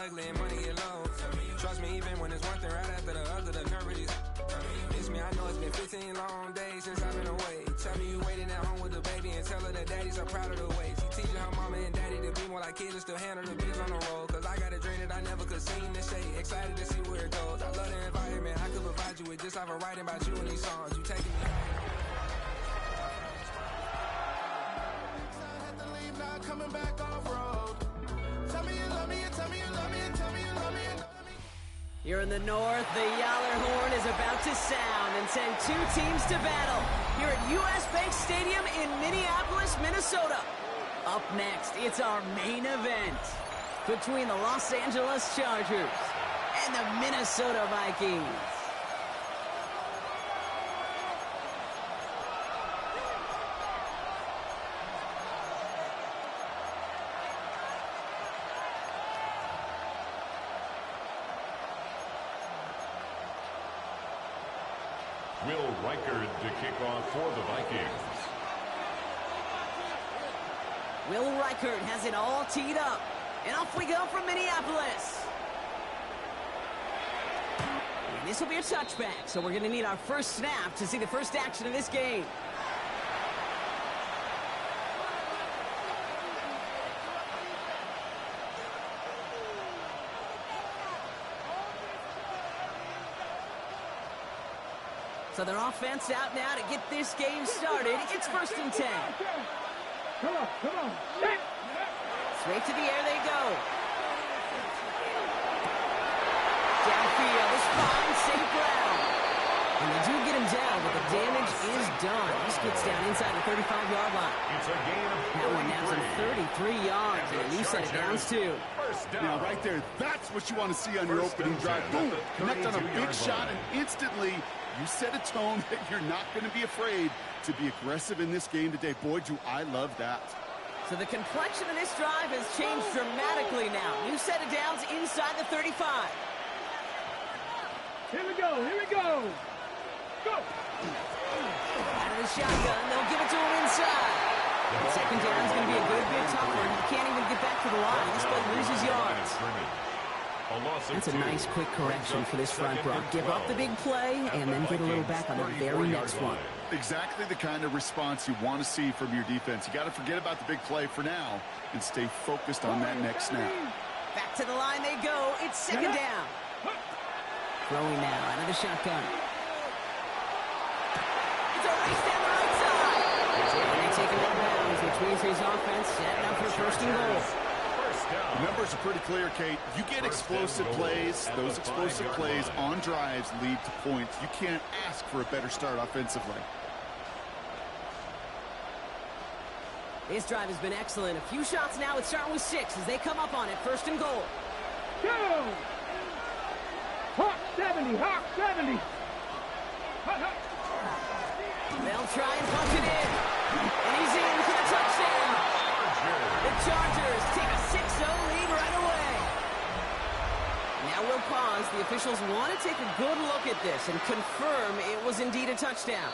ugly and money get low. Trust me, even when it's one thing right after the other, the nerve is. It's me, I know it's been 15 long days since I've been away. Tell me you waiting at home with the baby and tell her that daddy's so proud of the way. She teaching her mama and daddy to be more like kids and still handle the biz on the road. Cause I got a dream that I never could seem to say. Excited to see where it goes. I love the environment I could provide you with just off of writing about you in these songs. You taking me coming back off road. Tell me you love me, and tell me you love me, and tell me you love me, and Here in the north, the Yaller horn is about to sound and send two teams to battle here at US Bank Stadium in Minneapolis, Minnesota. Up next, it's our main event between the Los Angeles Chargers and the Minnesota Vikings. Will Reichard to kick off for the Vikings. Will Reichard has it all teed up. And off we go from Minneapolis. And this will be a touchback, so we're going to need our first snap to see the first action of this game. So their offense out now to get this game started. It's 1st and 10. Come on. Straight to the air they go. Downfield is fine, St. Brown. And they do get him down, but the damage is done. This gets down inside the 35-yard line. It's a gain of 33. That one now to 33 yards, and a new set of downs, too. Now, right there, that's what you want to see on your opening drive. Boom, connect on a big shot, and instantly you set a tone that you're not going to be afraid to be aggressive in this game today. Boy, do I love that. So the complexion of this drive has changed dramatically now. New set of downs inside the 35. Here we go. Go! Out of the shotgun, they'll give it to him inside. The second down is going to be a good bit tougher. He can't even get back to the line. This play loses yards. That's a nice quick correction for this front row. Give up the big play and then get a little back on the very next one. Exactly the kind of response you want to see from your defense. You got to forget about the big play for now and stay focused on that next snap. Back to the line they go. It's second down. Throwing now out of the shotgun. It's a race down the right side. And they take him out of bounds, which means his offense setting up for 1st and goal. The numbers are pretty clear, Kate. You get explosive plays. Those explosive plays on drives lead to points. You can't ask for a better start offensively. This drive has been excellent. A few shots now. It's starting with 6 as they come up on it. 1st and goal. Go! Hawk 70. They'll try and punch it in. And he's in for the touchdown. The Chargers take a 6-0 lead right away. Now we'll pause. The officials want to take a good look at this and confirm it was indeed a touchdown.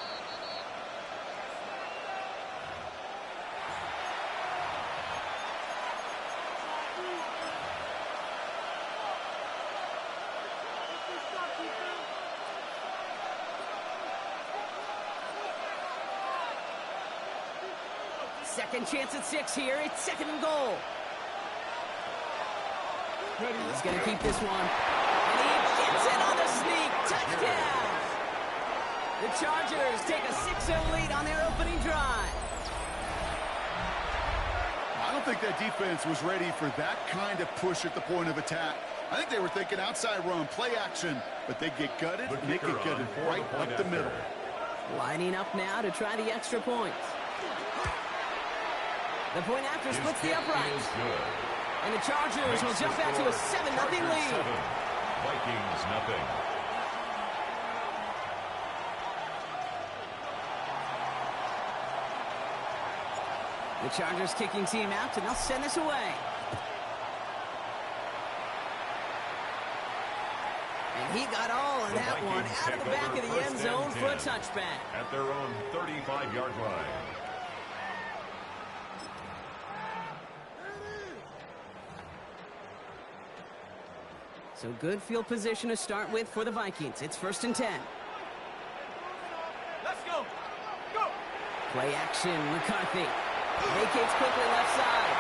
Second chance at 6 here. It's 2nd and goal. He's going to keep this one. And he gets it on the sneak. Touchdown! The Chargers take a 6-0 lead on their opening drive. I don't think that defense was ready for that kind of push at the point of attack. I think they were thinking outside run, play action, but they get gutted, and they get gutted right up the middle. Lining up now to try the extra points. The point after splits the uprights. And the Chargers will jump out to a 7-0 lead. Vikings nothing. The Chargers kicking team out, and they'll send this away. And he got all of that one out of the back of the end zone for a touchback. At their own 35-yard line. So good field position to start with for the Vikings. It's 1st and 10. Let's go. Go. Play action, McCarthy. Vacates quickly left side.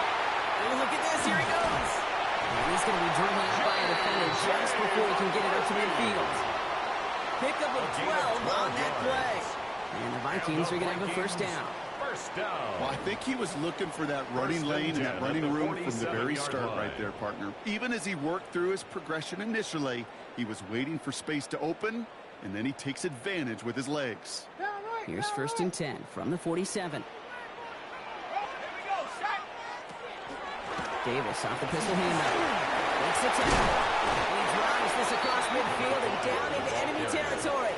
And look at this, here he goes. And he's going to be driven out by a defender just before he can get it up to midfield. Pickup of 12 on that play. And the Vikings are going to have a 1st down. Well, I think he was looking for that running lane and that running room from the very start right there, partner. Even as he worked through his progression initially, he was waiting for space to open, and then he takes advantage with his legs. Here's 1st and 10 from the 47. Davis off the pistol handoff. Makes the tackle. And he drives this across midfield and down into enemy territory.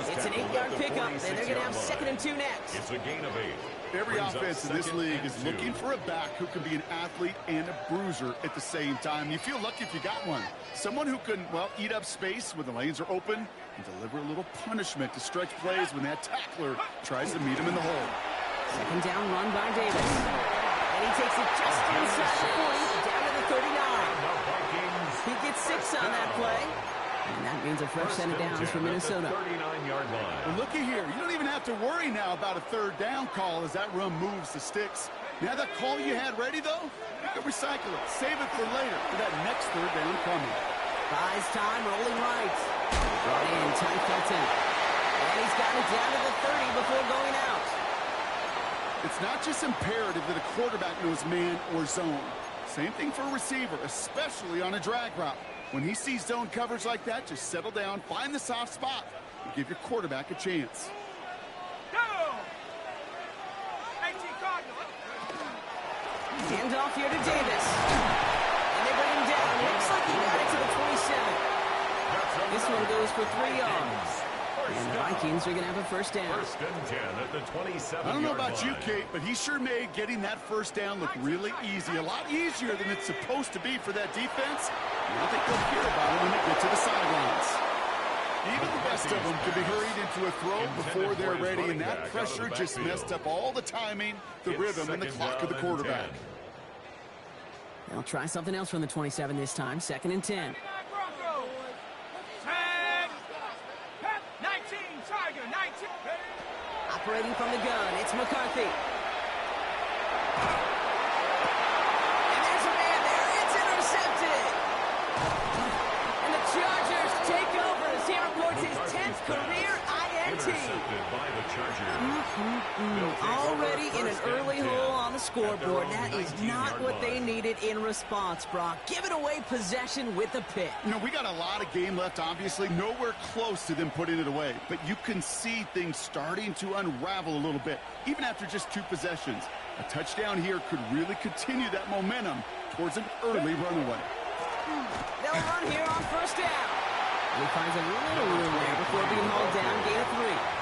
It's an 8-yard pickup, and they're going to have 2nd and 2 next. It's a gain of 8. Every offense in this league is looking for a back who can be an athlete and a bruiser at the same time. You feel lucky if you got one. Someone who can, well, eat up space when the lanes are open and deliver a little punishment to stretch plays when that tackler tries to meet him in the hole. 2nd down run by Davis. And he takes it just inside the 40, down to the 39. He gets 6 on that play. And that means a fresh set of downs for Minnesota. 39-yard line. Well, looky here. You don't even have to worry now about a 3rd down call as that run moves the sticks. Now that call you had ready, though, you can recycle it. Save it for later for that next 3rd down coming. Buys time, rolling right. Brought in, Ty Felton. And he's got it down to the 30 before going out. It's not just imperative that a quarterback knows man or zone. Same thing for a receiver, especially on a drag route. When he sees zone coverage like that, just settle down, find the soft spot, and give your quarterback a chance. Hand off here to Davis. And they bring him down. Looks like he got it to the 27. This one goes for 3 yards. And the Vikings are going to have a 1st down. 1st and 10 at the 27-yard I don't know about line. you, Kate, but he sure made getting that 1st down look really easy. A lot easier than it's supposed to be for that defense. And I think they'll hear about it when they get to the sidelines. Even the best of them could be hurried into a throw before they're ready, and that pressure just messed up all the timing, the rhythm, and the clock of the quarterback. They'll try something else from the 27 this time. 2nd and 10. Operating from the gun, it's McCarthy. And there's a man there. It's intercepted. And the Chargers take over as he reports his 10th career INT. Intercepted by the Chargers. Already in an early hole on the scoreboard. That is not what they needed in response, Brock. Giving away possession with a pick. You know, we got a lot of game left, obviously. Nowhere close to them putting it away. But you can see things starting to unravel a little bit, even after just 2 possessions. A touchdown here could really continue that momentum towards an early runaway. They'll run here on 1st down. And he finds a little room there before being hauled down. Gain of 3.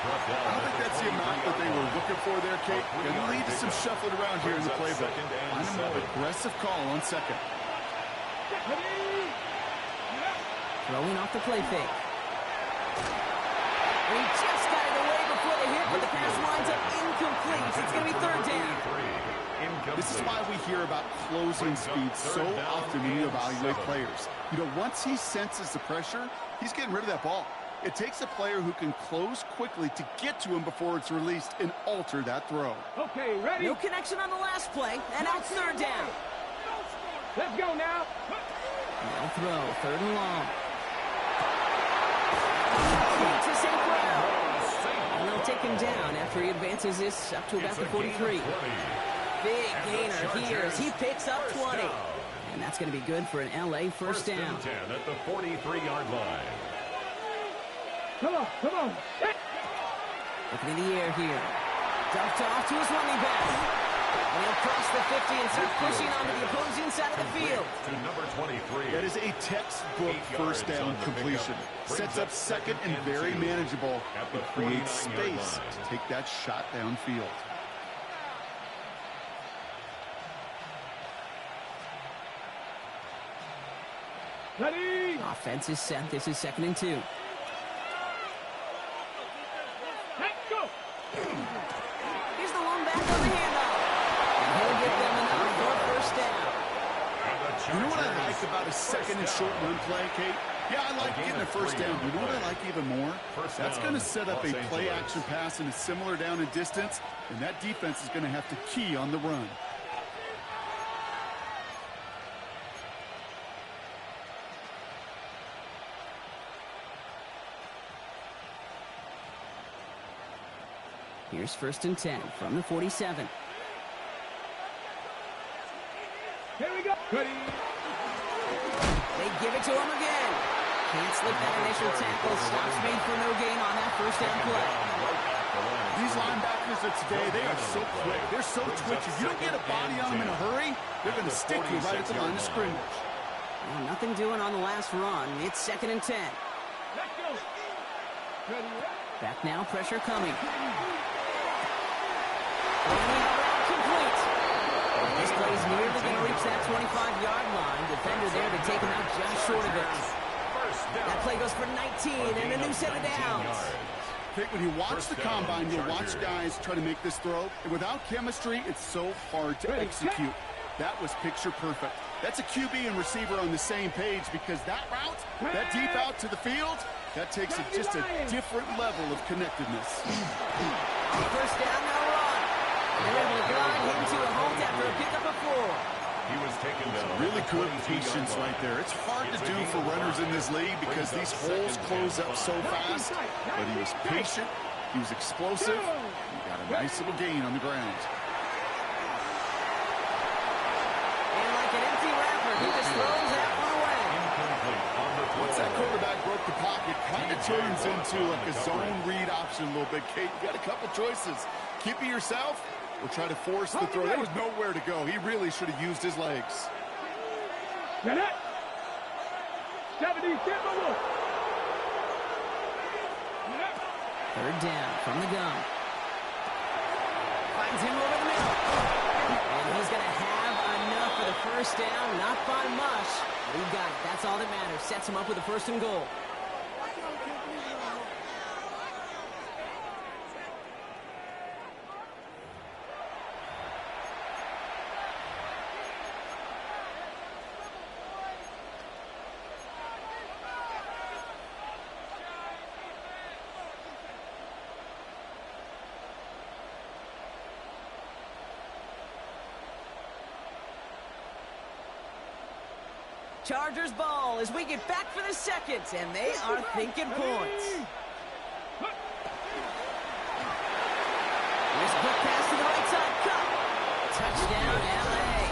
I don't think that's the amount that they were looking for there, Kate. Going to lead to some shuffling around here in the playbook. Find a more aggressive call on 2nd. Throwing off the play fake. And he just got it away before the hit, but the pass winds up incomplete. It's going to be 3rd down. This is why we hear about closing speed so often when you evaluate players. You know, once he senses the pressure, he's getting rid of that ball. It takes a player who can close quickly to get to him before it's released and alter that throw. Okay, ready? No connection on the last play, and now it's 3rd down. Let's go now. They'll throw, 3rd and long. To St. Brown. And they'll take him down after he advances this up to about the 43. Big gainer here as he picks up 20. And that's going to be good for an LA 1st down. 1st and 10 at the 43-yard line. Come on, come on. Looking in the air here. Dumped off to his running back. And he'll cross the 50 and start pushing onto the opposing side of the field. To number 23. That is a textbook 1st down completion. Sets up 2nd and very manageable. It creates space to take that shot downfield. Ready? Offense is set. This is 2nd and 2. Let's go. Here's the one back on the handoff. And he'll get them enough for a 1st down. You know what I like about about a second and short run play, Kate? Yeah, I like getting a first down. You know what I like even more? That's going to set up a play-action pass in a similar down and distance, and that defense is going to have to key on the run. Here's 1st and 10 from the 47. Here we go. Ready. They give it to him again. Can't slip that initial tackle. Stops made for no gain on that first down play. These linebackers of today, they are so quick. They're so twitchy. You don't get a body on them in a hurry, they're going to stick you right at the line of scrimmage. Well, nothing doing on the last run. It's 2nd and 10. Let's go. Ready. Back now, pressure coming. Complete. This play is nearly going to reach that 25-yard line. Defender there to take him out just short of it. That play goes for 19 and a new set of downs. Kate, when you watch the combine, you'll watch guys try to make this throw, and without chemistry, it's so hard to execute. That was picture perfect. That's a QB and receiver on the same page, because that route, that deep out to the field, that takes just a different level of connectedness. First down, no run. They're able to glide him to a halt after a pickup of 4. He was taken down. Really good patience right there. It's hard to do for runners in this league because these holes close up so fast. But he was patient. He was explosive. He got a nice little gain on the ground. And like an empty wrapper, he just throws that one away. Once that quarterback broke the pocket, kind of turns into like a zone read option a little bit. Kate, you got a couple choices. Keep it yourself or try to force the throw. There was nowhere to go. He really should have used his legs. Get it. 70, step over. 3rd down from the gun. Finds him over the middle. And he's going to have enough for the first down. Not by much. But he got it. That's all that matters. Sets him up with a 1st and goal. Chargers ball as we get back for the second, and they are thinking points. Here's a quick pass to the right side, cut. Touchdown, LA.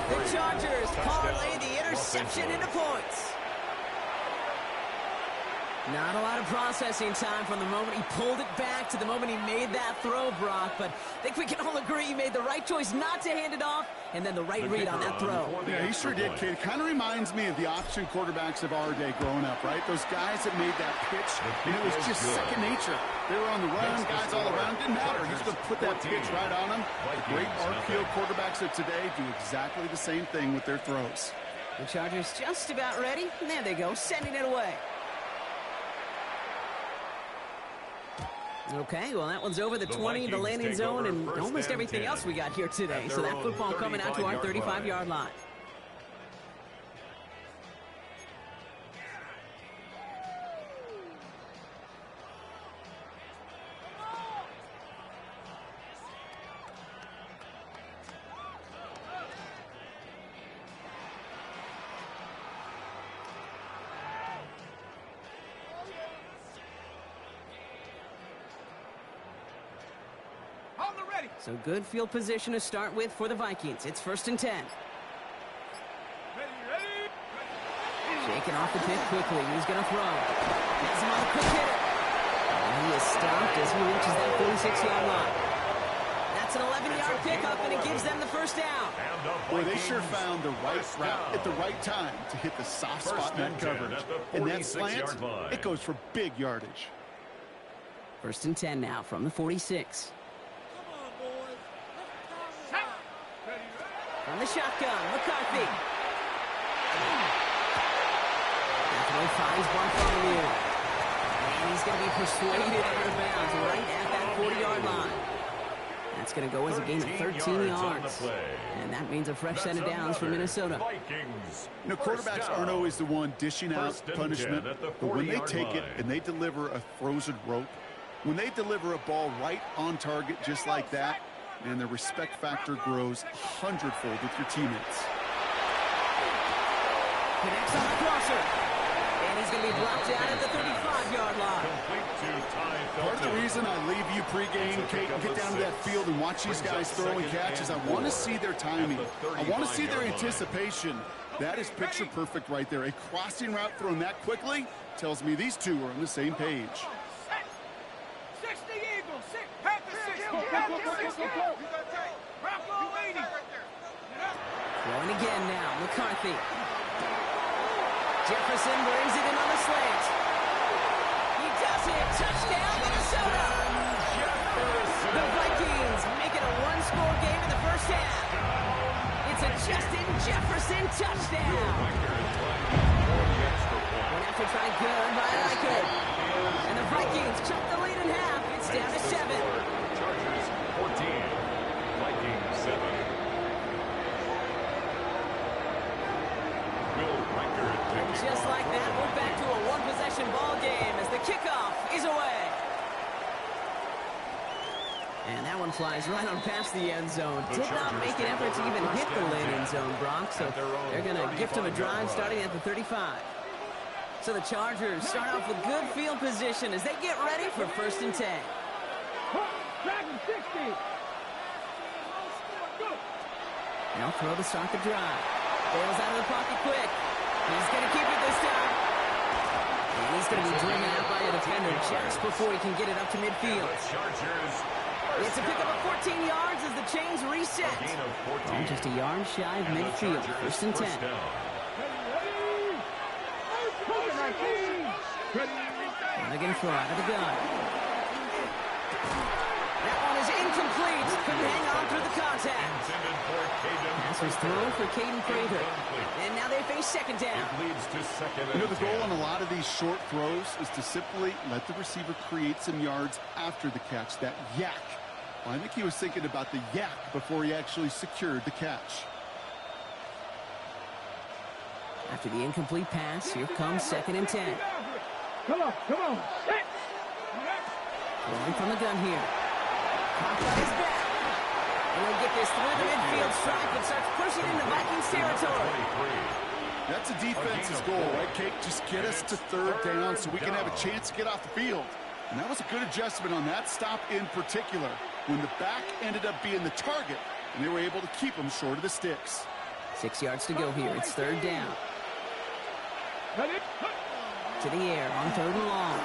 The Chargers parlay the interception into points. Not a lot of processing time from the moment he pulled it back to the moment he made that throw, Brock. But I think we can all agree he made the right choice not to hand it off, and then the right read on that throw. Yeah, he sure did, kid. It kind of reminds me of the option quarterbacks of our day growing up, right? Those guys that made that pitch, and it was just second nature. They were on the run, guys all around. Didn't matter. He's going to put that pitch right on them. The great RPO quarterbacks of today do exactly the same thing with their throws. The Chargers just about ready. And there they go, sending it away. Okay, well, that one's over the 20, the landing zone, and almost everything else we got here today. So that football coming out to our 35-yard line. So good field position to start with for the Vikings. It's 1st and 10. Shaking off the pick quickly. He's going to throw. Has him on a quick hitter. And he is stopped as he reaches that 46-yard line. That's an 11-yard pickup, and it gives them the first down. Boy, they sure found the right route at the right time to hit the soft spot in that coverage. And that slant, it goes for big yardage. 1st and 10 now from the 46. From the shotgun, McCarthy. That throw finds Bartholomew. And he's going to be persuaded out of bounds right at that 40-yard line. That's going to go as a gain of 13 yards. And that means a fresh set of downs for Minnesota. Vikings. You know, quarterbacks aren't always the one dishing out punishment, but when they take it and they deliver a frozen rope, when they deliver a ball right on target just like that, and the respect factor grows hundredfold with your teammates. Connects on the crosser. And he's going to be blocked out at the 35-yard line. Part of the reason I leave you pregame, Kate, and get down to that field and watch these guys throw and catch is I want to see their timing. I want to see their anticipation. That is picture perfect right there. A crossing route thrown that quickly tells me these two are on the same page. 60 Eagles, 6, Panthers, 60. Bravo 80. Throwing again now, McCarthy. Jefferson brings it in on the slant. He does it. Touchdown, Minnesota. The Vikings make it a one-score game in the first half. It's a Justin Jefferson touchdown. Went after trying good by Reichert. And the Vikings chuck the lead in half. It's down to 7. Chargers 14. Vikings 7. And just like that, we're back to a one-possession ball game as the kickoff is away. And that one flies right on past the end zone. Did not make an effort to even hit the late-in zone, Brock, so they're going to gift him a drive starting at the 35. So the Chargers start off with good field position as they get ready for 1st and 10. Dragon 60. Now throw to start the drive. Bales out of the pocket quick. He's going to keep it this time. And he's going to be driven out by a defender just before he can get it up to midfield. It's a pickup of 14 yards as the chains reset. And just a yard shy of midfield. 1st and 10. And they're going to throw out of the gun. That one is incomplete. Couldn't hang on through the contact. Pass was thrown for Caden Prather. And now they face 2nd down. You know, the goal on a lot of these short throws is to simply let the receiver create some yards after the catch, that yak. Well, I think he was thinking about the yak before he actually secured the catch. After the incomplete pass, here comes 2nd and 10. Come on. Set. Going from the gun here. Caught by his back. And he'll get this through the midfield stripe and starts pushing into Vikings territory. That's a defense's goal, right, Kate? Just get us to 3rd down so we can have a chance to get off the field. And that was a good adjustment on that stop in particular, when the back ended up being the target, and they were able to keep him short of the sticks. 6 yards to go here. It's 3rd down. To the air on 3rd and long.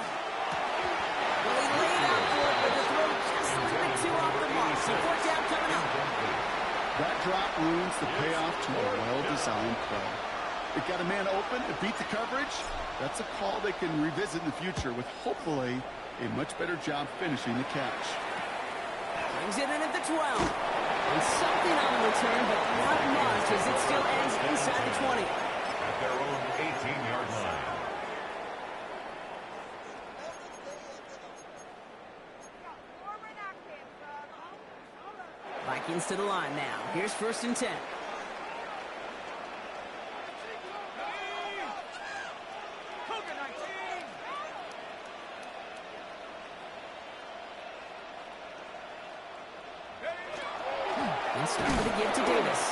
Well, he laid out for it, but the throw just a little bit too off the mark. So 4th down coming up. That drop ruins the payoff to a well-designed play. It got a man open, it beat the coverage. That's a call they can revisit in the future with hopefully a much better job finishing the catch. Brings it in at the 12. And something on the return, but not much as it still ends inside the 20. At their own 18-yard line. Vikings to the line now. Here's 1st and 10. And starting to give to Davis.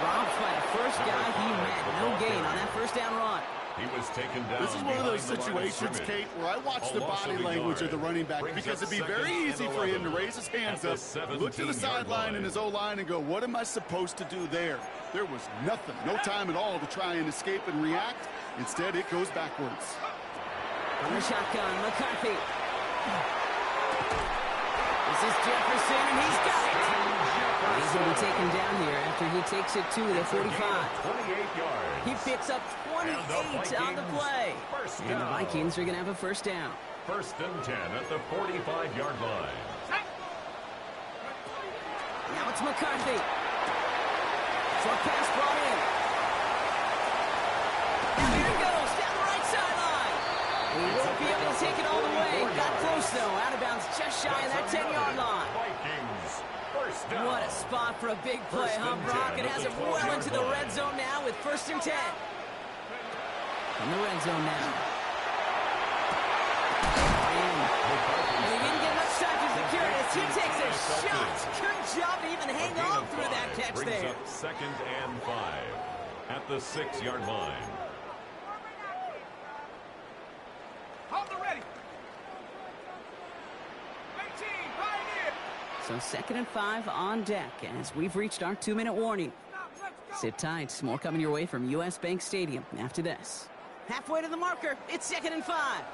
Dropped by the first guy he met. No gain on that 1st down run. He was taken down. This is one of those situations, Kate, where I watch the body language of the running back because it'd be very easy for him to raise his hands up, look to the sideline and his O-line and go, what am I supposed to do there? There was nothing, no time at all to try and escape and react. Instead, it goes backwards. On the shotgun, McCarthy. This is Jefferson, and he's got it. He's going to be taken down here after he takes it to the 45. 28 yards. He picks up 28 on the play. And the Vikings are going to have a 1st down. 1st and 10 at the 45-yard line. Now it's McCarthy. Short pass brought in. Now here he goes down the right sideline. He won't be able to take it all the way. Got close, though. Out of bounds just shy of that 10-yard line. Vikings down. What a spot for a big play, huh, Brock? It has him well into the red zone now with 1st and 10. From the red zone now. And he didn't get much time to secure it as he takes a shot. Good job to even hang on through that catch there. Up 2nd and 5 at the 6-yard line. Hold the ready. 18, pioneer. So 2nd and 5 on deck as we've reached our 2-minute warning. Sit tight. More coming your way from US Bank Stadium after this. Halfway to the marker. It's 2nd and 5.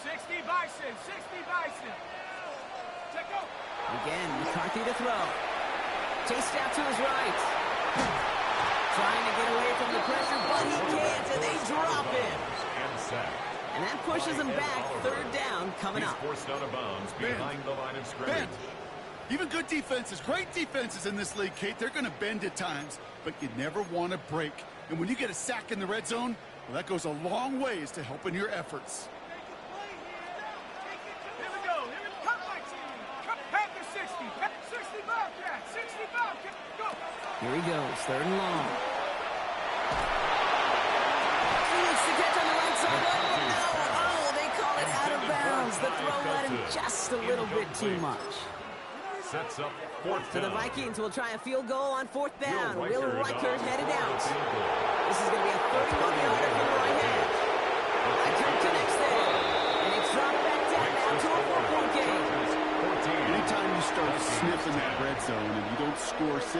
60 Bison, 60 Bison. Check out. Again, McCarthy to throw. Chased out to his right. Trying to get away from the pressure, but he can't, and they drop him. And that pushes him back. 3rd down coming up. He's forced out of bounds behind the line of scrimmage. Even good defenses, great defenses in this league, Kate, they're going to bend at times, but you never want to break. And when you get a sack in the red zone, well, that goes a long ways to helping your efforts. Here we go. Cut my team. Cut Panther 60. 60 Bobcat. 60 Bobcat. Go. Here he goes. 3rd and long. He needs to catch on the right sideline. No. Oh, they call it out of bounds. The throw led him just a little bit too much. Sets up 4th So the down. Vikings will try a field goal on 4th down. Will Reichert headed out. This is going to be a 31-yarder from the right hand. Reichert connects there. And it's dropped back down now to a 4-point game. Anytime you start sniffing that red zone and you don't score 6,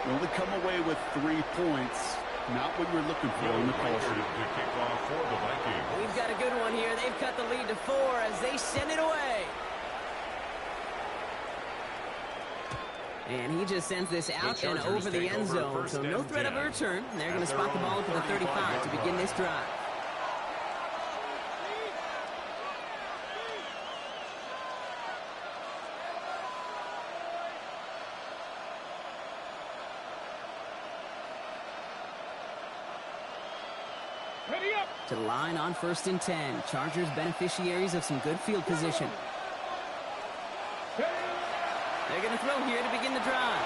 you only come away with 3 points. Not what you're looking for in the call sheet. To kick off for the Vikings. We've got a good one here. They've cut the lead to 4 as they send it away. And he just sends this out and over the end zone. So no threat of a return. They're going to spot the ball for the 35 to begin this drive. Ready up. To the line on 1st and 10. Chargers beneficiaries of some good field position. They're going to throw here to begin the drive.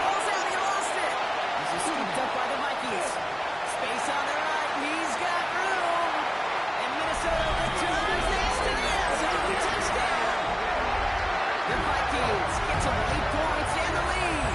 Ball's out, he lost it. This is scooped up by the Vikings. Space on the right, he's got room. And Minnesota returns this to the end zone. Touchdown. The Vikings get to 8 points and the lead.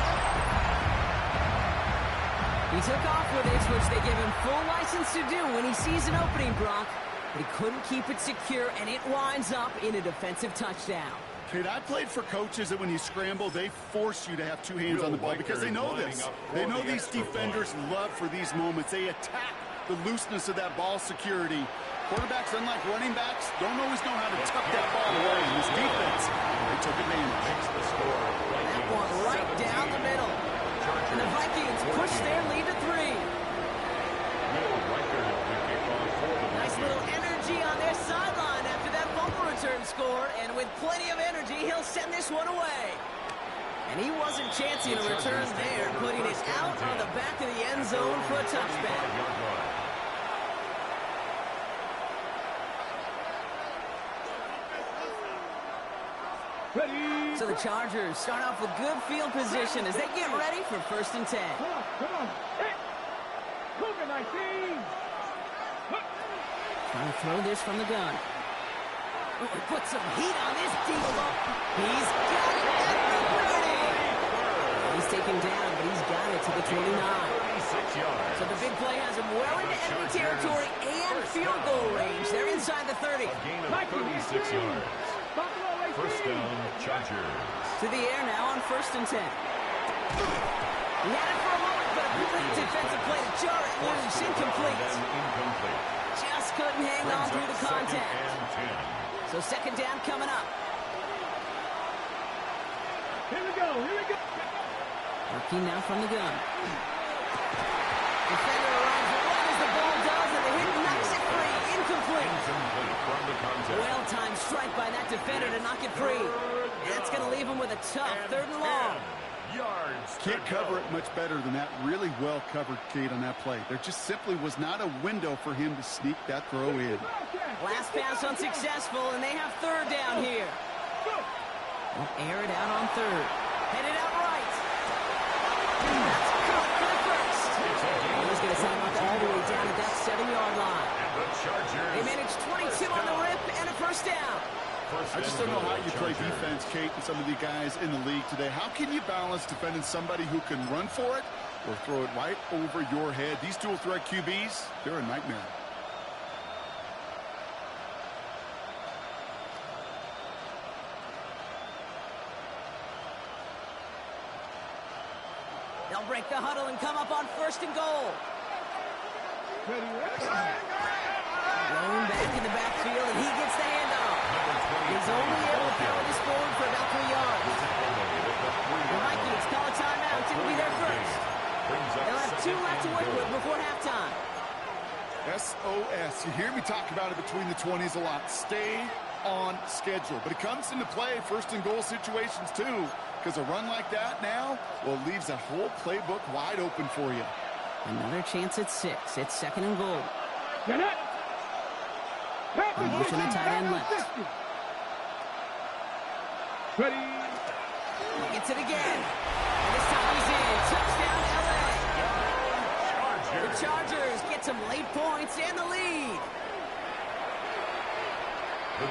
He took off with it, which they give him full license to do when he sees an opening, Brock. But he couldn't keep it secure, and it winds up in a defensive touchdown. Kate, I played for coaches that when you scramble, they force you to have 2 hands on the ball because they know this. They know these defenders love for these moments. They attack the looseness of that ball security. Quarterbacks, unlike running backs, don't always know how to tuck that ball away. In this defense, they took advantage. That one right down the middle. And the Vikings push their lead to 3. Nice little energy on their sideline after that fumble return score. And with plenty of energy, he'll send this one away. And he wasn't chancing a return there, putting it out on the back of the end zone for a touchback. Ready. So the Chargers start off with good field position as they get ready for 1st and 10. Come on. Hey. Cougar 19. Trying to throw this from the gun. Oh, put some heat on this deep ball. He's got it at the 30. He's taken down, but he's got it to the 29. 36 yards. So the big play has him well into enemy territory and field goal range. They're inside the 30. A gain of 36 yards. 1st down, Chargers. To the air now on 1st and 10. He had it for a moment, but a complete defensive play to jar it loose. Incomplete. Just couldn't hang on through the contact. So 2nd down coming up. Here we go. Working now from the gun. Defender arrives right as the ball does, and the hit knocks it free. Incomplete. Well-timed strike by that defender to knock it free. And that's going to leave him with a tough 3rd and long. yards. Can't cover it much better than that. Really well covered, Kate, on that play. There just simply was not a window for him to sneak that throw in. Last pass unsuccessful, and they have third down here. They'll air it out on third. Headed out right. That's caught for the first. He's going to send him up all the way down at that 7-yard line. They managed 22 on the rip and a first down. I just don't know how you play defense, Kate, and some of the guys in the league today. How can you balance defending somebody who can run for it or throw it right over your head? These dual threat QBs, they're a nightmare. They'll break the huddle and come up on first and goal. Blown back in the backfield, and he gets the handoff. He's only able to power this forward for about 3 yards. The Vikings call a timeout. It'll be their first. They'll have 2 left to work with before halftime. SOS. You hear me talk about it between the 20s a lot. Stay on schedule. But it comes into play first and goal situations too. Because a run like that now, well, it leaves that whole playbook wide open for you. Another chance at 6. It's second and goal. Motion a tight end left. Ready. Gets it again. And this time he's in. Touchdown, LA. The Chargers get some late points and the lead.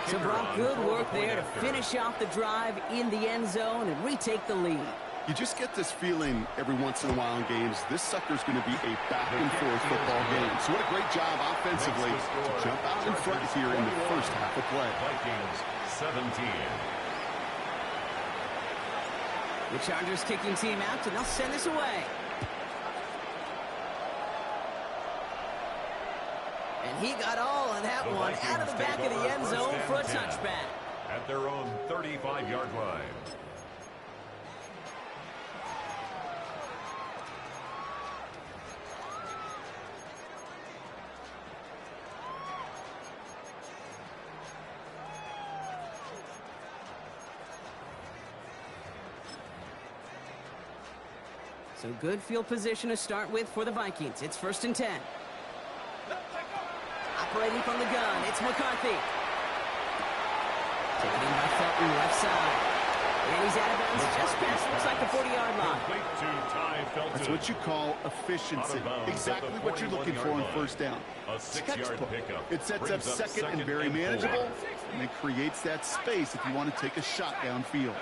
So Brock, good work there to finish off the drive in the end zone and retake the lead. You just get this feeling every once in a while in games, this sucker's going to be a back-and-forth football game. So what a great job offensively to jump out in front here in the first half of play. Vikings 17. The Chargers kicking team out, and they'll send this away. And he got all of that one out of the back of the end zone for a touchback. At their own 35-yard line. So good field position to start with for the Vikings. It's first and 10. Operating from the gun, it's McCarthy. Taken in by Felton, left side. And he's out of bounds just past, looks like the 40-yard line. That's what you call efficiency. Exactly what you're looking for on first down. Textbook. It sets up second and very manageable, and it creates that space if you want to take a shot downfield.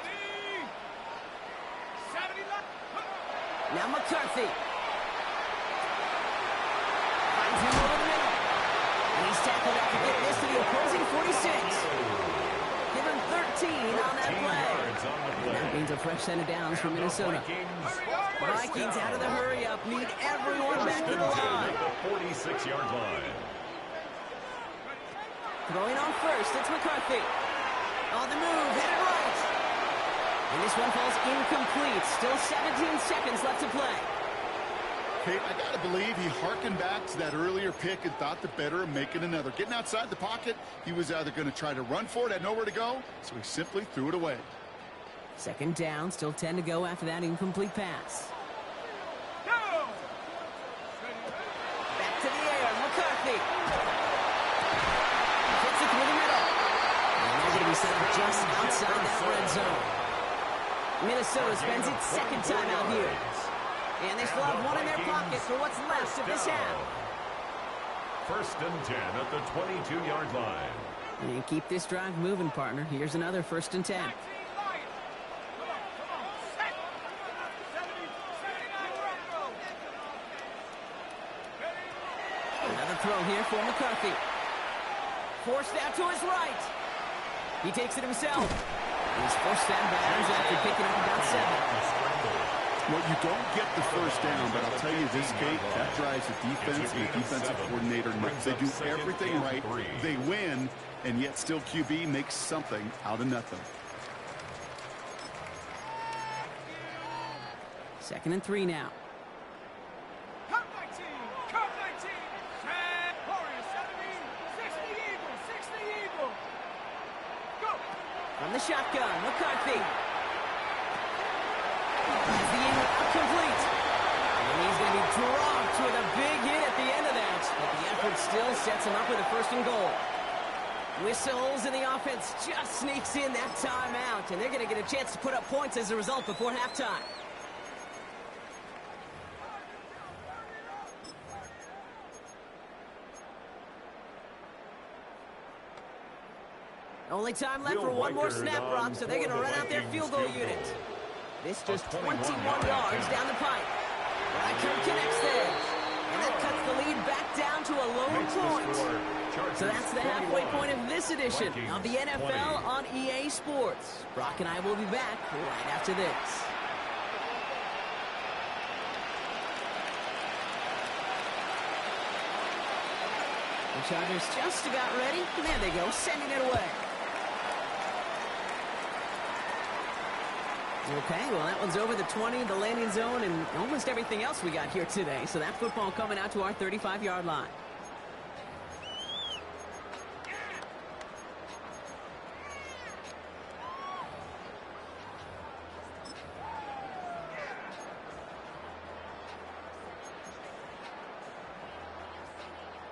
Now McCarthy. Finds him over the middle. And he's tackled after getting this to the opposing 46. Give him 13 on that play. And that means a fresh set of downs for Minnesota. Vikings out of the hurry-up. Need everyone back to the line. 46-yard line. Throwing on first, it's McCarthy. On the move, headed right. And this one falls incomplete. Still 17 seconds left to play. Kate, I got to believe he hearkened back to that earlier pick and thought the better of making another. Getting outside the pocket, he was either going to try to run for it, had nowhere to go, so he simply threw it away. Second down, still 10 to go after that incomplete pass. Back to the air, McCarthy. Hits it through the middle. And they're going to be set up just outside that red zone. Minnesota spends its second time out here. And they still have one in their pocket for what's left of this half. First and 10 at the 22-yard line. And keep this drive moving, partner. Here's another first and 10. Another throw here for McCarthy. Forced out to his right. He takes it himself. He's forced out of bounds after picking up about 7. Well, you don't get the first down, but I'll tell you this, Kate, that drives the defense and the defensive coordinator nuts. They do everything right. They win, and yet still QB makes something out of nothing. Second and 3 now. Cut 19! Cut 19! Warriors 70! 60 Eagle! 60 Eagle! Go! From the shotgun, McCarthy. still sets him up with a 1st and goal. Whistles, and the offense just sneaks in that timeout, and they're going to get a chance to put up points as a result before halftime. Only time left for one more snap, Rock, so they're going to run out their field goal unit. This just 21 yards down the pipe. Riker connects there. And that cuts the lead back down to a lone point. So that's the halfway point of this edition of the NFL on EA Sports. Brock and I will be back right after this. The Chargers just about ready. And there they go, sending it away. Okay, well, that one's over the 20, the landing zone, and almost everything else we got here today. So that football coming out to our 35-yard line.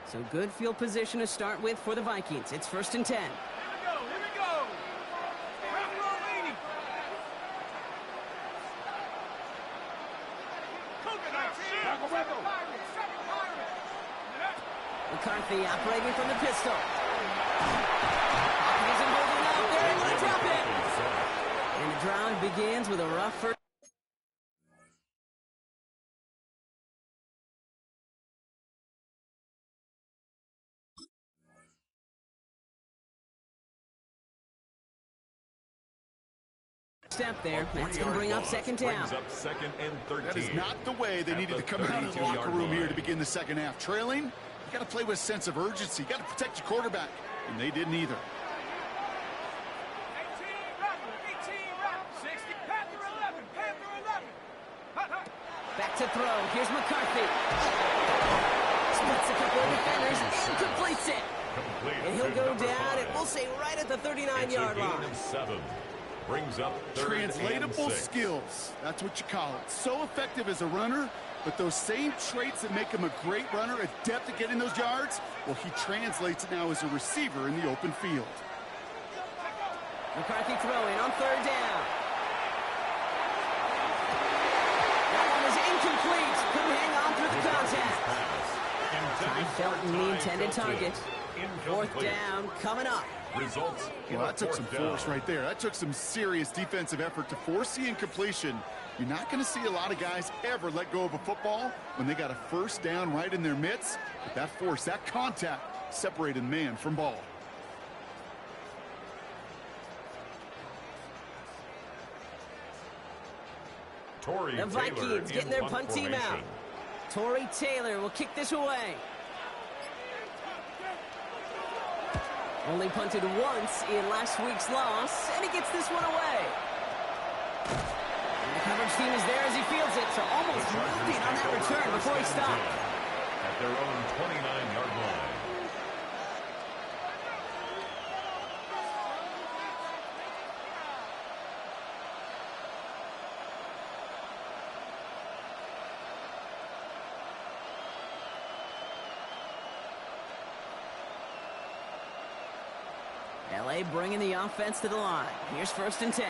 So good field position to start with for the Vikings. It's 1st and 10. Here we go. McCarthy operating from the pistol. He isn't holding up. They're able to drop it. And the drive begins with a rough first. Step there. That's going to bring up 2nd down. Brings up 2nd and 13. That is not the way they needed to come out of the locker room here to begin the second half. Trailing, you got to play with a sense of urgency. You got to protect your quarterback, and they didn't either. 18 run, 60, Panther 11, Panther 11. Back to throw. Here's McCarthy. Splits a couple of defenders and completes it. And he'll go down, and we'll say right at the 39-yard line. 7. Brings up 3rd and 6. Translatable skills. That's what you call it. So effective as a runner, but those same traits that make him a great runner, adept at getting those yards, well, he translates it now as a receiver in the open field. McCarthy throwing on 3rd down. That one is incomplete. Couldn't hang on through the contact. Ty Felton, the intended target. 4th down coming up. Results. Well, that took some force right there. That took some serious defensive effort to force the incompletion. You're not going to see a lot of guys ever let go of a football when they got a 1st down right in their midst. But that force, that contact, separated man from ball. The Vikings getting their punt team out. Torrey Taylor will kick this away. Only punted once in last week's loss, and he gets this one away. And the coverage team is there as he fields it, so almost moving on that return before he stopped. At their own 29-yard line. LA bringing the offense to the line. Here's 1st and 10.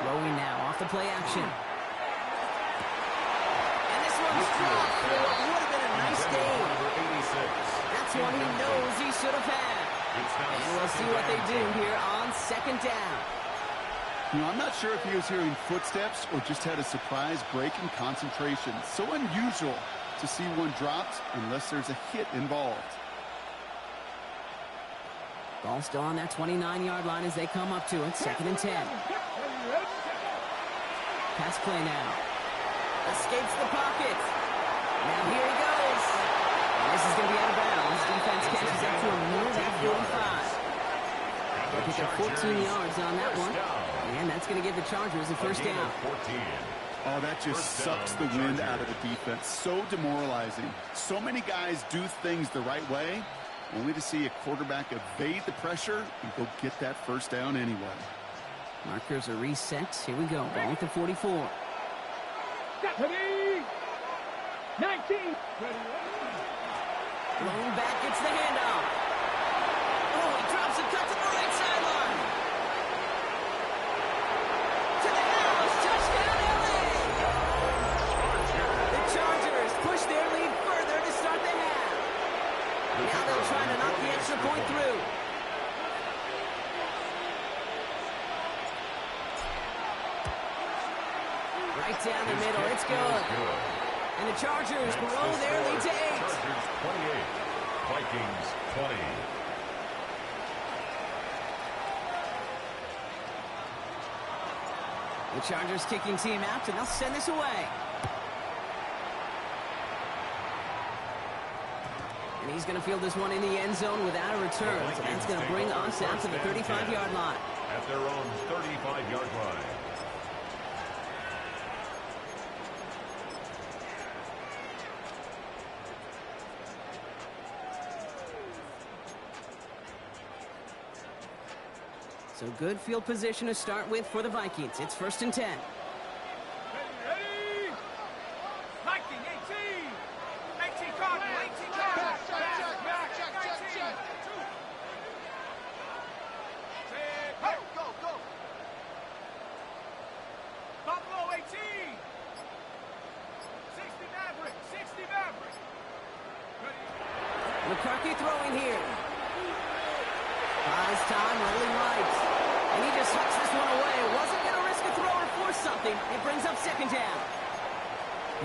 Throwing now off the play action. And this one's dropped for what would have been a nice game. That's one he knows he should have had. And we'll see what they do here on 2nd down. You know, I'm not sure if he was hearing footsteps or just had a surprise break in concentration. So unusual to see one dropped unless there's a hit involved. Ball still on that 29-yard line as they come up to it. 2nd and 10. Pass play now. Escapes the pocket. Now here he goes. And this is going to be out of bounds. Defense catches up to him near that 45. They pick up 14 yards on that one. And that's going to give the Chargers a 1st down. Oh, that just sucks the wind out of the defense. So demoralizing. So many guys do things the right way, only to see a quarterback evade the pressure and go get that 1st down anyway. Markers are reset. Here we go. Ball at the 44. 19. Blown back, gets the handoff. Oh, he drops and cuts to the right sideline. To the house, touchdown LA. The Chargers push their lead further to start the half. Now they'll try to knock the extra point through. Right down the middle, it's good. And the Chargers grow their lead to 8. Chargers 28, Vikings 20. The Chargers kicking team out, and they'll send this away. And he's going to field this one in the end zone without a return. So that's going to bring us out to the 35-yard line. At their own 35-yard line. So good field position to start with for the Vikings. It's 1st and 10. Ready? Viking 18. 18 Cardinal. 18 Cardinal. Check. Go. Buffalo 18. 60 Maverick. 60 Maverick. Ready? McCarthy throwing here. Buys time, rolling right. And he just hucks this one away. Wasn't going to risk a throw or force something. It brings up 2nd down.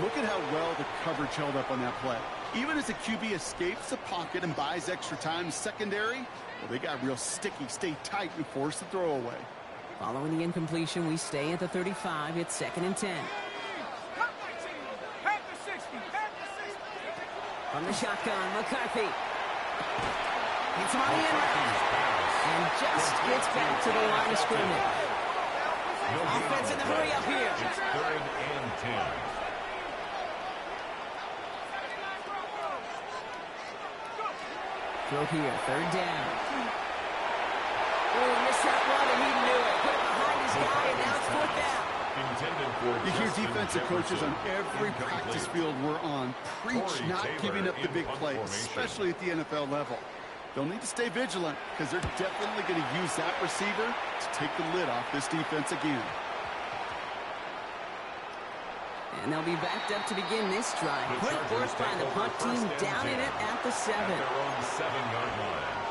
Look at how well the coverage held up on that play. Even as the QB escapes the pocket and buys extra time secondary, well, they got real sticky, stay tight, and force the throw away. Following the incompletion, we stay at the 35. It's 2nd and 10. Cut 19. Half the 60. From the shotgun, McCarthy. Gets him on the end route. And just gets back to the line of scrimmage. Offense in the hurry up here. It's 3rd and 10. Throw here, 3rd down. Oh, missed that one and he knew it. Put it behind his guy and now it's 4th down. You hear defensive coaches on every practice field we're on preach not giving up the big plays, especially at the NFL level. They'll need to stay vigilant because they're definitely going to use that receiver to take the lid off this defense again. And they'll be backed up to begin this drive. Great work by the punt team down in it at the 7. At their own 7-yard line.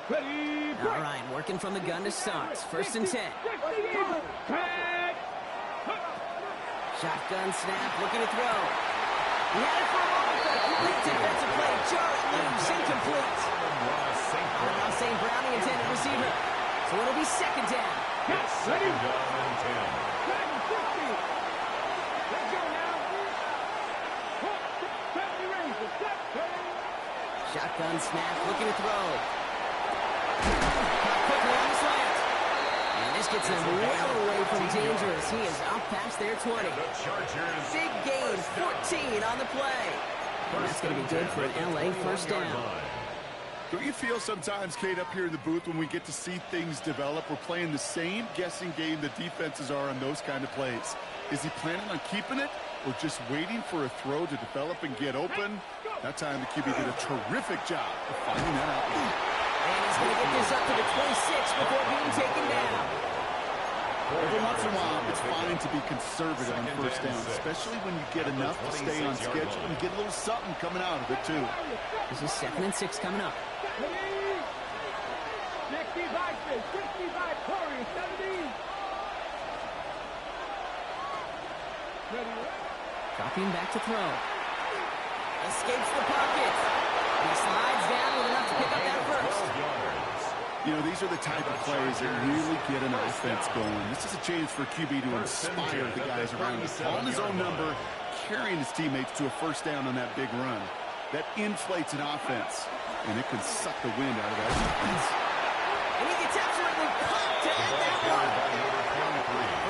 Ready? All right, working from the gun to start. 1st and 10. Shotgun snap, looking to throw. He had it for a moment, but a complete defensive play. Jarrett loose, incomplete. Now St. Brown, the intended receiver. So it'll be 2nd down. It's 2nd down and 10. Let's go now. Shotgun snap, looking to throw. Caught quickly on the slant. And this gets him well away from dangerous. He is up past their 20. The Chargers. Big gain, 14 on the play. And that's going to be good for an LA 1st down. Don't you feel sometimes, Kate, up here in the booth when we get to see things develop, we're playing the same guessing game the defenses are on those kind of plays? Is he planning on keeping it or just waiting for a throw to develop and get open? That time the QB did a terrific job of finding that out. And he's going to get this up to the 26 before being taken down. Every once in a while, it's fine to be conservative on 1st down, especially when you get enough to stay on schedule and get a little something coming out of it, too. This is 2nd and 6 coming up. 65, Corey, 70. Ready? Dropping back to throw. Escapes the pocket. He slides down with enough to pick up that 1st. You know, these are the type of plays that really get an offense going. This is a chance for QB to inspire the guys around him. Calling his own number, carrying his teammates to a 1st down on that big run. That inflates an offense, and it can suck the wind out of that defense. And he gets absolutely pumped to end that one.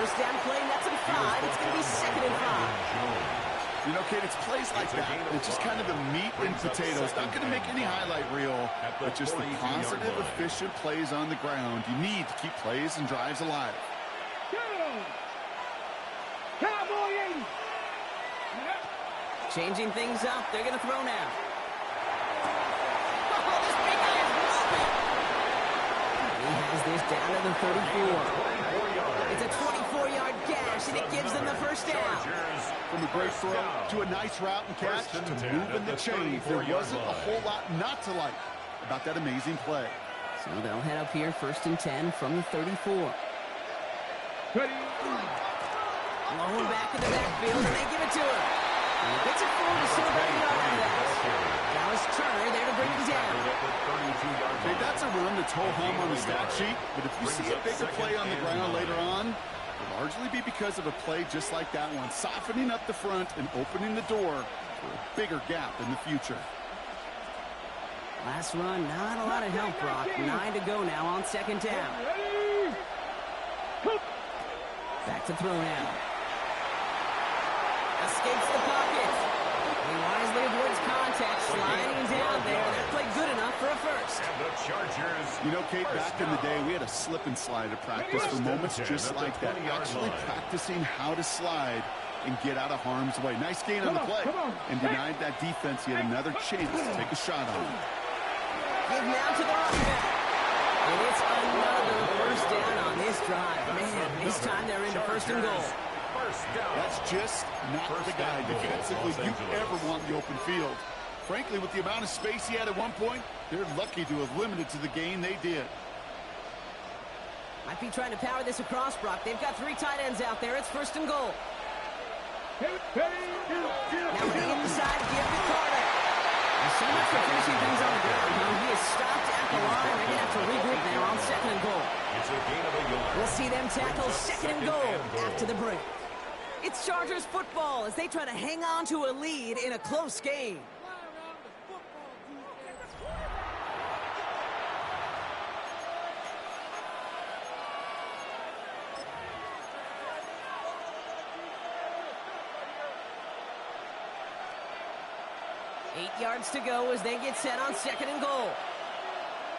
1st down play, that's at 5. It's going to be 2nd and 5. You know, Kate, it's plays like that. It's just kind of the meat and potatoes. Not going to make any highlight reel, but just the positive, efficient plays on the ground. You need to keep plays and drives alive. Cowboy 80. Changing things up. They're going to throw now. Oh, this big guy is moving. He has this down to the 34. It's a 24-yard gash, and it gives them the first down. From a great throw to a nice route and catch to moving the chains, there wasn't a whole lot not to like about that amazing play. So they'll head up here, 1st and 10 from the 34. Low back in the backfield, and they give it to him. And he gets it forward to somebody on that. Dallas Turner there to bring him down. Okay, that's a run that's ho-hum on the stat sheet, but if you see a bigger play on the ground later on, it'll largely be because of a play just like that one, softening up the front and opening the door for a bigger gap in the future. Last run, not a lot of help, Brock. 9 to go now on 2nd down. Back to throw now. Escapes the pocket. He wisely avoids contact, sliding down there. That played good enough for a first. And the Chargers. You know, Kate, back in the day, we had a slip and slide at practice for moments just like that. Actually practicing how to slide and get out of harm's way. Nice gain on the play. And denied that defense yet another chance to take a shot on him. Give now to the running back. And it's another first down on this drive. Man, this time they're into 1st and goal. That's just not the guy defensively you ever want in the open field. Frankly, with the amount of space he had at one point, they're lucky to have limited to the gain they did. Might be trying to power this across, Brock. They've got 3 tight ends out there. It's 1st and goal. Now on the inside, give to Carter. So much for finishing things on the ground. He is stopped at the line. They're going to have to regroup now on 2nd and goal. It's a gain of a yard. We'll see them tackle 2nd and goal after the break. It's Chargers football as they try to hang on to a lead in a close game. Eight yards to go as they get set on 2nd and goal.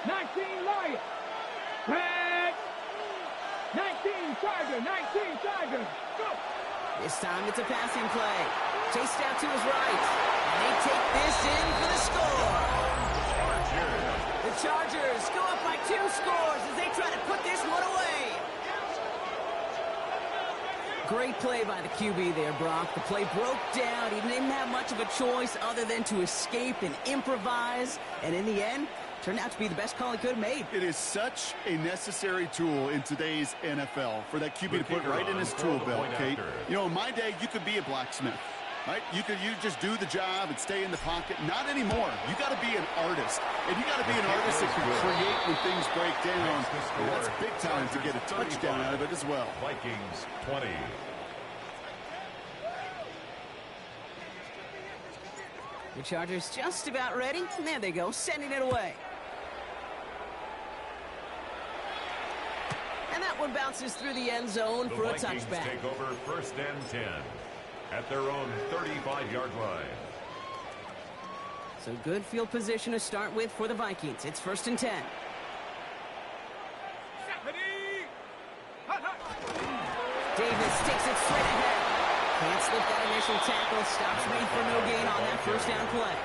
19 Lions. Pass. 19 Chargers. 19 Chargers. Go. This time it's a passing play. Chased out to his right. And they take this in for the score. The Chargers go up by 2 scores as they try to put this one away. Great play by the QB there, Brock. The play broke down. He didn't have much of a choice other than to escape and improvise. And in the end, turned out to be the best call he could have made. It is such a necessary tool in today's NFL for that QB to put right in his tool belt, Kate. You know, in my day, you could be a blacksmith, right? You just do the job and stay in the pocket. Not anymore. You got to be an artist. And you got to be an artist that can create when things break down. And that's big time to get a touchdown out of it as well. Vikings 20. The Chargers just about ready. And there they go, sending it away. And that one bounces through the end zone for a Vikings touchback. take over 1st and 10 at their own 35-yard line. So good field position to start with for the Vikings. It's 1st and 10. Davis takes it straight ahead. Can't slip that initial tackle. Stops Reed for no gain on that 1st down play.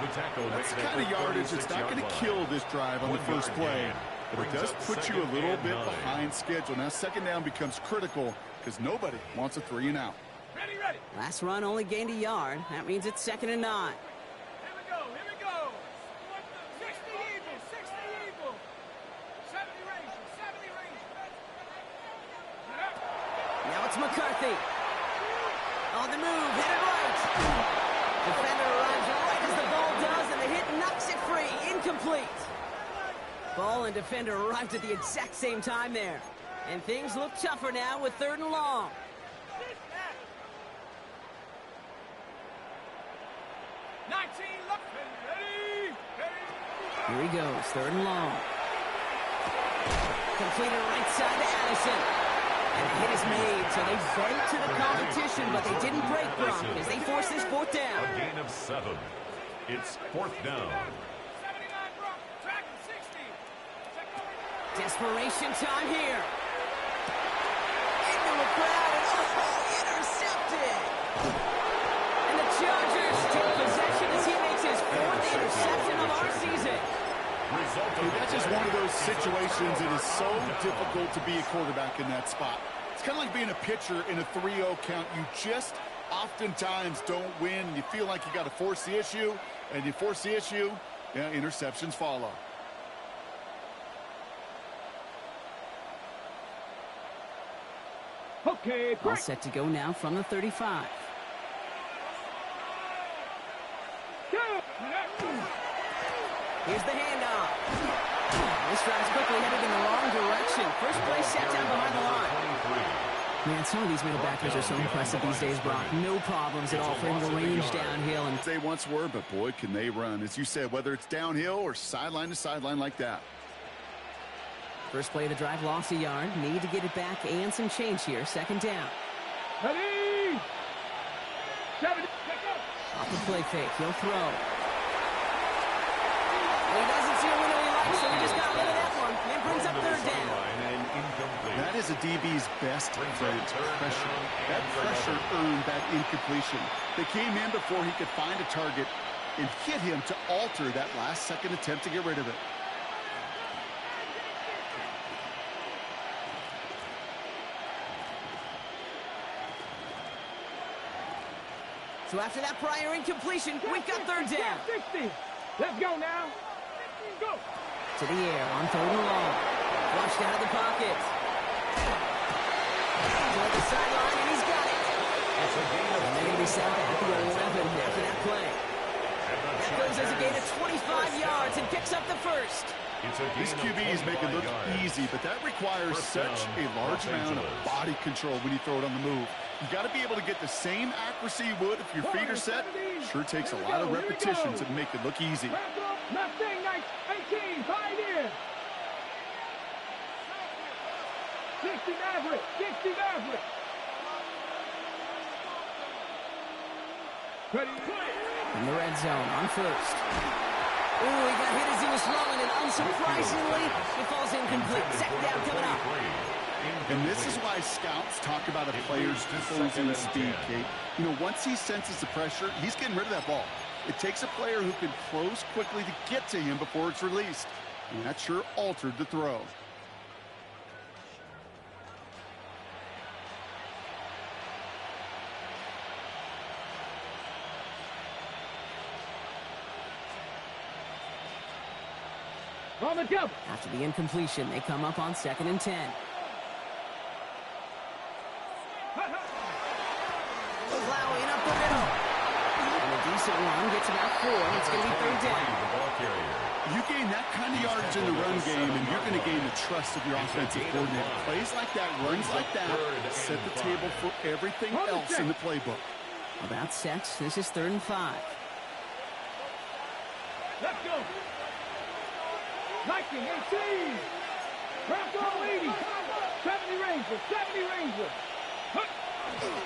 The tackle That's the kind of yardage that's not going to kill this drive on the first play. But it does put you a little bit behind schedule. Now 2nd down becomes critical because nobody wants a 3 and out. Ready, ready. Last run only gained a yard. That means it's 2nd and 9. Here we go, here we go. 60 Eagles, 60 Eagles. 70 Rangers, 70 Rangers. Now it's McCarthy. On the move, hit it right. Defender arrives right as the ball does, and the hit knocks it free. Incomplete. Ball and defender arrived at the exact same time there. And things look tougher now with 3rd and long. Here he goes, 3rd and long. Completed right side to Addison. And the hit is made, so they bent to the competition, but they didn't break Brock as they force this fourth down. A gain of 7. It's fourth down. 79 Brock, track 60. Desperation time here. Into the crowd, and intercepted. And the Chargers take possession as he makes his 4th interception of our season. That's just one of those situations. It is so difficult to be a quarterback in that spot. It's kind of like being a pitcher in a 3-0 count. You just oftentimes don't win. You feel like you got to force the issue, and you force the issue, yeah, interceptions follow. Okay, All set to go now from the 35. Here's the handoff. This drive's quickly headed in the wrong direction. First play set down behind the line. Man, some of these middle backers are so impressive these days, Brock. No problems at all for him to range downhill. And They once were, but boy, can they run. As you said, whether it's downhill or sideline to sideline like that. first play of the drive lost a yard. Need to get it back and some change here. Second down. Ready? 70. Off the play fake. He'll throw. Well, he doesn't see a window he likes, so he just got rid of that one. And brings up third down. That is a DB's best friend, pressure. That pressure earned that incompletion. They came in before he could find a target and hit him to alter that last-second attempt to get rid of it. So after that prior incompletion, we've got third down. 60. Let's go now. Go. To the air on third and long. Flushed out of the pocket. Toward the sideline, and he's got it. And they're going to be set back at the 11 after that play. That goes as a gain of 25 yards and picks up the first. These QBs make it look easy, but that requires such a large amount of body control when you throw it on the move. You got to be able to get the same accuracy you would if your feet are set. Sure takes a lot of repetition to make it look easy. Mustang 18, 5 in. 60 Maverick, 60 Maverick. Ready, play. In the red zone on first. Ooh, he got hit as he was throwing, and unsurprisingly, it falls incomplete. Second down coming up. And this is why scouts talk about a player's closing speed, Kate. You know, once he senses the pressure, he's getting rid of that ball. It takes a player who can close quickly to get to him before it's released. And that sure altered the throw. On the double. After the incompletion, they come up on 2nd and 10. Plowing up the middle. And a decent run gets about 4. It's going to be third down. You gain that kind of yardage in the run game, and you're going to gain the trust of your offensive coordinator. Plays like that, runs like that, set the table for everything else in the playbook. About set. This is 3rd and 5. Let's go. Viking 18. Bronco 80. 70 Ranger, 70 Ranger.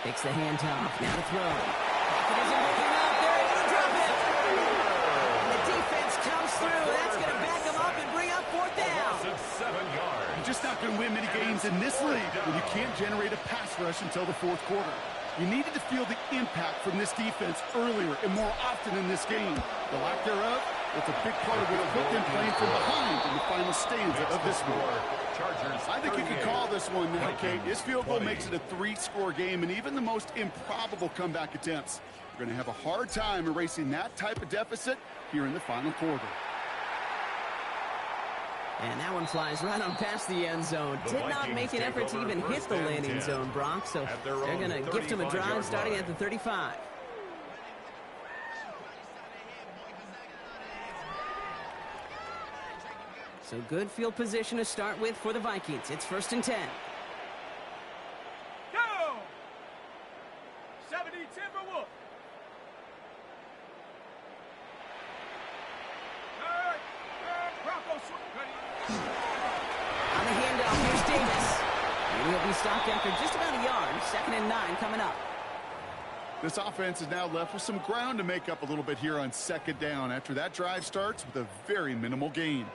Takes the handoff. Now to throw. Pocket isn't looking up. They're able to drop it. And the defense comes through. That's going to back them up and bring up 4th down. 7 yards. You're just not going to win many games in this league when you can't generate a pass rush until the 4th quarter. You needed to feel the impact from this defense earlier and more often in this game. The lack thereof, it's a big part of what put them playing from behind in the final stanza of this one. I think you could call this one now, Kate. This field goal makes it a 3-score game, and even the most improbable comeback attempts are going to have a hard time erasing that type of deficit here in the final quarter. And that one flies right on past the end zone. Did not make an effort to even hit the landing zone, Brock. So they're going to gift him a drive starting at the 35. So good field position to start with for the Vikings. It's 1st and 10. Go. 70 Timberwolf. Bronco ready. On the handoff, here's Davis. And he'll be stopped after just about a yard. 2nd and 9 coming up. This offense is now left with some ground to make up a little bit here on 2nd down after that drive starts with a very minimal gain.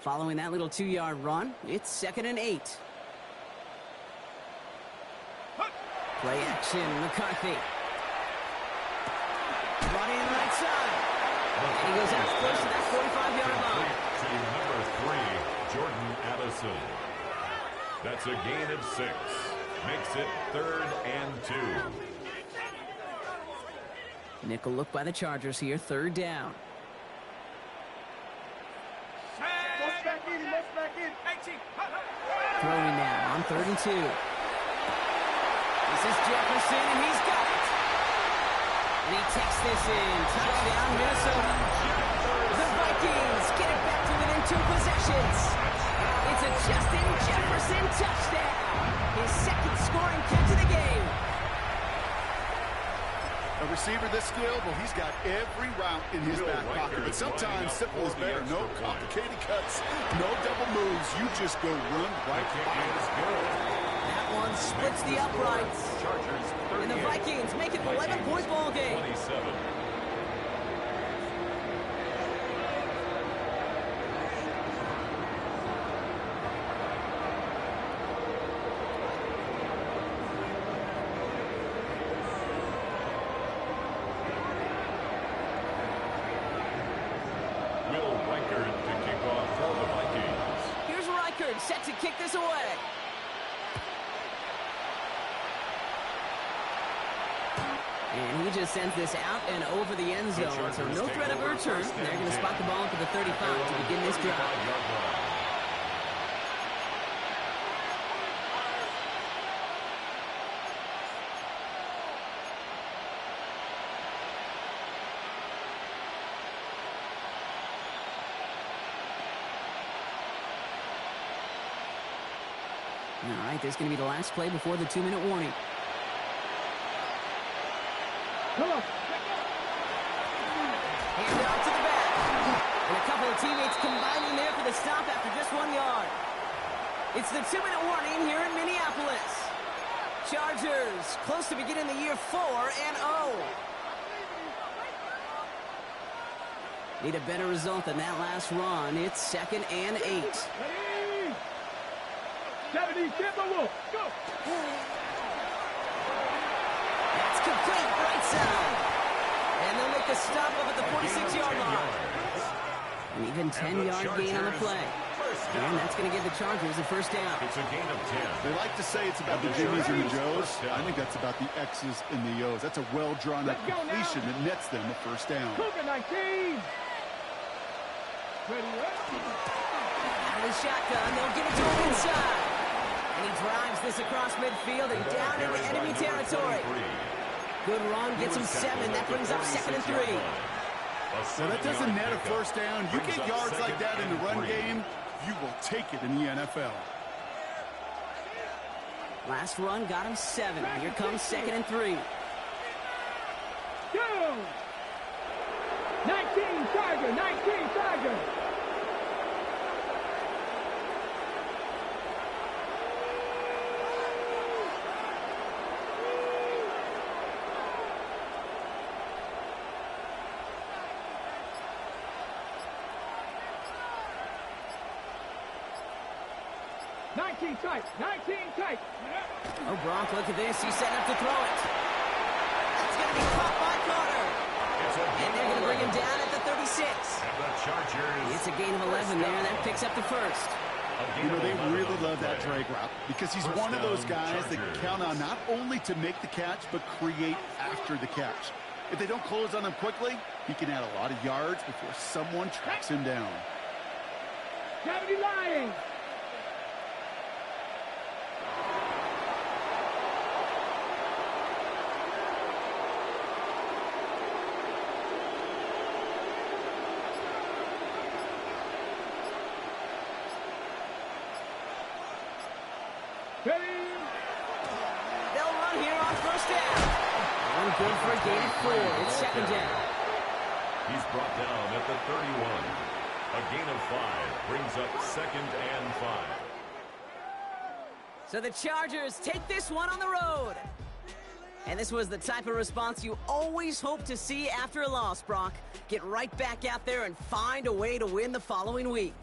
Following that little 2-yard run, it's 2nd and 8. Play action, McCarthy. Brought in right side. And he goes out close to that 45-yard line. To number 3, Jordan Addison. That's a gain of 6. Makes it 3rd and 2. Nickel look by the Chargers here, 3rd down. Throwing now on 3rd and 2. This is Jefferson, and he's got it. And he takes this in. Touchdown, Minnesota. The Vikings get it back to within 2 possessions. It's a Justin Jefferson touchdown. His 2nd scoring catch of the game. A receiver this skilled, well, he's got every route in his back pocket. But sometimes simple is better. No complicated cuts, no double moves. You just go run right by it. That one splits the uprights. And the Vikings make it an 11-point ball game. 27. Set to kick this away. And he just sends this out and over the end zone. So no threat of a return. They're going to spot the ball up at the 35 to begin this drive. All right, this is going to be the last play before the 2-minute warning. Come on. Hand it off to the back. And a couple of teammates combining there for the stop after just 1 yard. It's the 2-minute warning here in Minneapolis. Chargers close to beginning the year 4-0. Need a better result than that last run. It's 2nd and 8. 70, Timberwolves, go! That's complete, right side. And they'll make the stop up at the 46-yard line. An even 10-yard gain on the play. And that's going to give the Chargers a 1st down. It's a gain of 10. They like to say it's about the Jimmies and the Joes. I think that's about the X's and the O's. That's a well-drawn-up completion that nets them a 1st down. Cougar 19. Ready, Out of the shotgun, they'll give it to him inside. And he drives this across midfield and down into enemy territory. Good run, gets him 7. That brings up 2nd and 3. So that doesn't net a 1st down. You get yards like that in the run game, you will take it in the NFL. Last run got him 7. Here comes 2nd and 3. Go! 19, Tiger, 19, Tiger. Tight, 19 tight. Oh, Gronk, look at this. He's setting up to throw it. That's going to be caught by Carter. And they're going to bring him down at the 36. And the Chargers. It's a gain of 11 there. That picks up the 1st. You know, they really love that drag route because he's one of those guys that count on not only to make the catch, but create after the catch. If they don't close on him quickly, he can add a lot of yards before someone tracks him down. 70 Lions. They'll run Going good for a gain of 4. It's second down. He's brought down at the 31. A gain of 5 brings up second and 5. So the Chargers take this one on the road. And this was the type of response you always hope to see after a loss, Brock. Get right back out there and find a way to win the following week.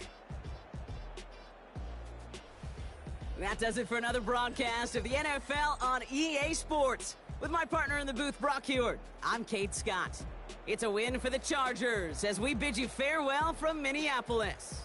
That does it for another broadcast of the NFL on EA Sports. With my partner in the booth, Brock Heward, I'm Kate Scott. It's a win for the Chargers as we bid you farewell from Minneapolis.